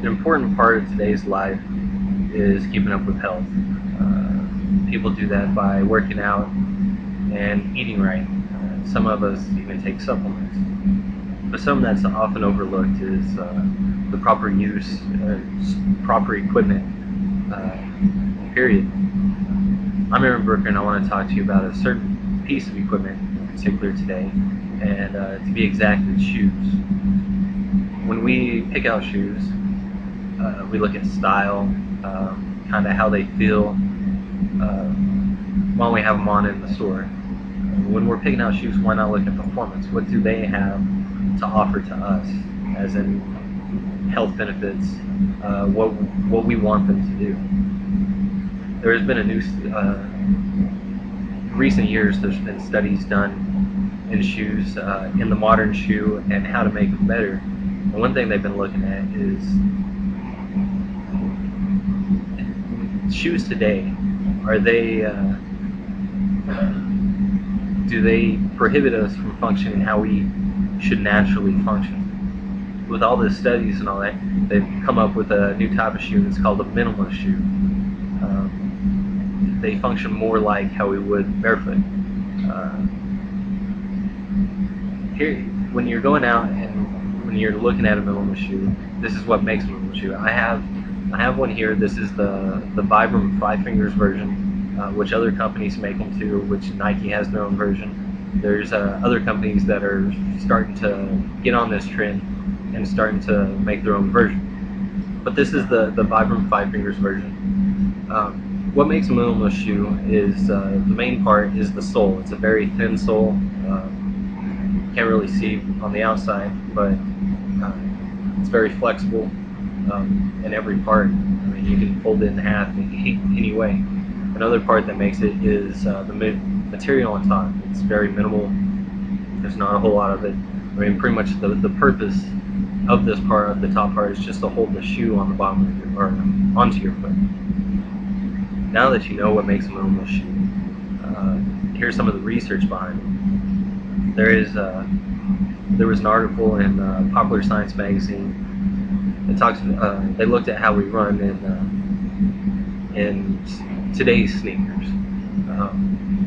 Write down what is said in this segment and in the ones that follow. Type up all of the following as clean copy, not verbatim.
An important part of today's life is keeping up with health. People do that by working out and eating right. Some of us even take supplements. But something that's often overlooked is the proper use, proper equipment, period. I'm Aaron Brooker, and I want to talk to you about a certain piece of equipment in particular today, and to be exact, it's shoes. When we pick out shoes, we look at style, kind of how they feel while we have them on in the store. When we're picking out shoes, why not look at performance? What do they have to offer to us, as in health benefits, what we want them to do? There has been a new, recent years, there's been studies done in shoes, in the modern shoe, and how to make them better. And one thing they've been looking at is shoes today. Are they, do they prohibit us from functioning how we should naturally function? With all the studies and all that, they've come up with a new type of shoe. It's called a minimalist shoe. They function more like how we would barefoot. Here, when you're going out and when you're looking at a minimalist shoe, this is what makes a minimalist shoe. I have one here. This is the Vibram 5 Fingers version, which other companies make them too, which Nike has their own version. There's other companies that are starting to get on this trend and starting to make their own version. But this is the Vibram 5 Fingers version. What makes a minimalist shoe is the main part is the sole. It's a very thin sole. Can't really see on the outside, but it's very flexible in every part. I mean, you can fold it in half any way. Another part that makes it is the material on top. It's very minimal. There's not a whole lot of it. I mean, pretty much the purpose of this part, of the top part, is just to hold the shoe on the bottom of your, or onto your foot. Now that you know what makes a minimalist shoe, here's some of the research behind it. There was an article in Popular Science magazine. It talks. They looked at how we run in today's sneakers.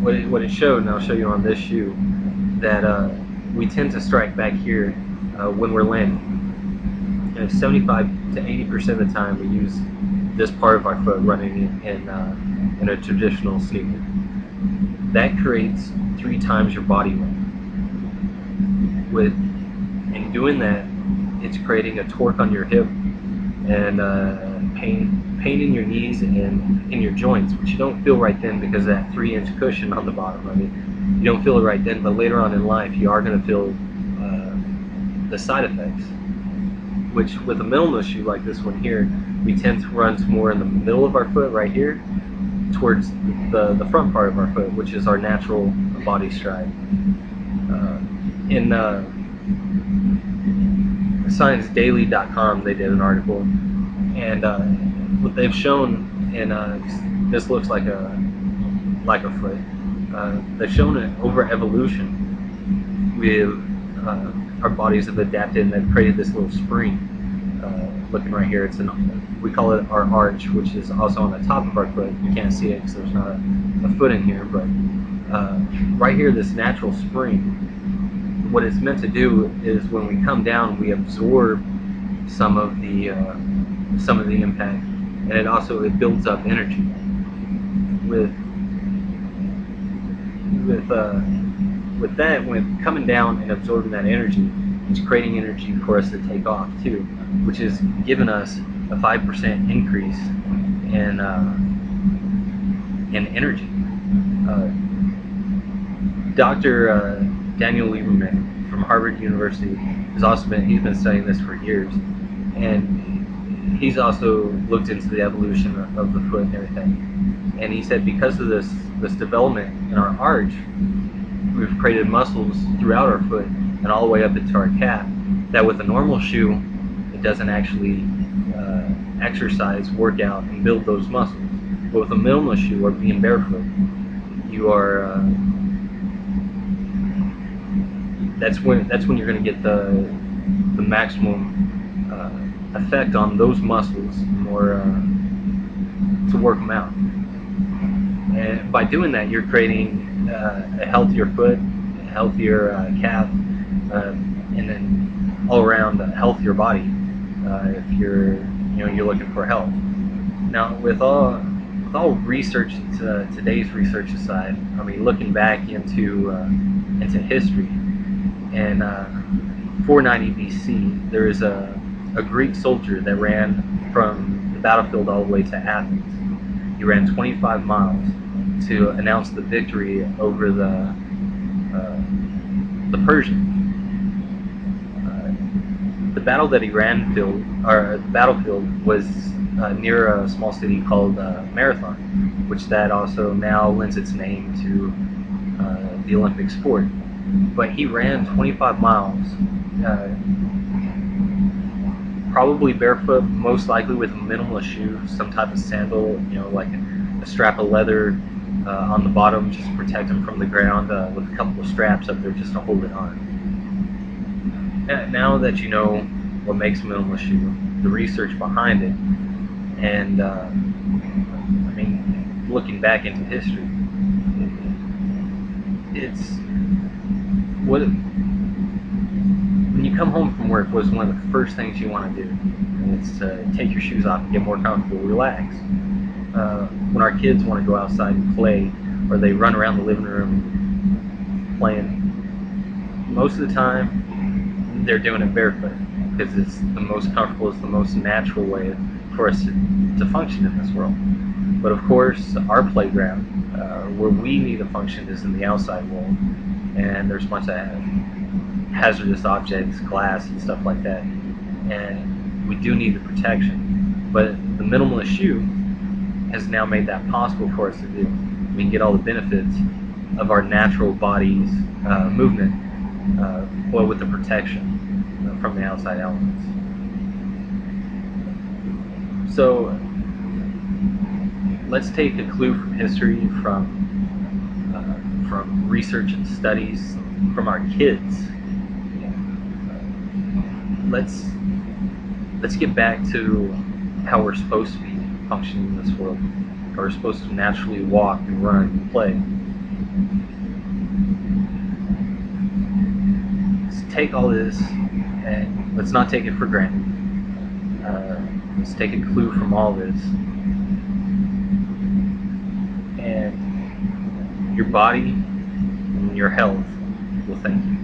What it showed, and I'll show you on this shoe, that we tend to strike back here when we're landing. 75 to 80% of the time we use this part of our foot running in a traditional sneaker. That creates 3 times your body weight. In doing that, it's creating a torque on your hip and pain in your knees and in your joints, which you don't feel right then because of that 3-inch cushion on the bottom. I mean, you don't feel it right then, but later on in life, you are going to feel the side effects. Which, with a minimalist shoe like this one here, we tend to run more in the middle of our foot right here, towards the front part of our foot, which is our natural body stride. In ScienceDaily.com, they did an article, and what they've shown, and this looks like a foot. They've shown it over evolution. Our bodies have adapted, and they've created this little spring. Looking right here, we call it our arch, which is also on the top of our foot. You can't see it because there's not a foot in here, but right here, this natural spring, what it's meant to do is when we come down, we absorb some of the impact, and it builds up energy. With that, when coming down and absorbing that energy, it's creating energy for us to take off too, which is giving us a 5% increase in energy. Dr. Daniel Lieberman from Harvard University he's been studying this for years, and he's also looked into the evolution of the foot and everything. And he said because of this development in our arch, we've created muscles throughout our foot and all the way up into our calf, that with a normal shoe, it doesn't actually exercise, work out, and build those muscles. But with a minimalist shoe, or being barefoot, you are that's when you're going to get the maximum effect on those muscles more to work them out. And by doing that, you're creating a healthier foot, a healthier calf, and then all around a healthier body. If you're looking for health. Now, with all research, today's research aside, I mean, looking back into history, in 490 BC, there is a Greek soldier that ran from the battlefield all the way to Athens. He ran 25 miles to announce the victory over the Persians. The battle that he ran the battlefield was near a small city called Marathon, which that also now lends its name to the Olympic sport. But he ran 25 miles, probably barefoot, most likely with a minimalist shoe, some type of sandal, like a strap of leather on the bottom just to protect him from the ground, with a couple of straps up there just to hold it on. Now that you know what makes a minimalist shoe, the research behind it, and I mean, looking back into history, it's what when you come home from work, what's one of the first things you want to do? And it's to take your shoes off and get more comfortable, relax. When our kids want to go outside and play, or they run around the living room playing, most of the time they're doing it barefoot because it's the most comfortable, it's the most natural way for us to function in this world. But of course, our playground, where we need to function, is in the outside world, and there's a bunch of hazardous objects, glass and stuff like that, and we do need the protection. But the minimalist shoe has now made that possible for us to do. We can get all the benefits of our natural body's movement, but with the protection from the outside elements. So let's take a clue from history, from research and studies, from our kids. Let's get back to how we're supposed to be functioning in this world. How we're supposed to naturally walk and run and play. Let's take all this and let's not take it for granted. Let's take a clue from all this, and your body and your health will thank you.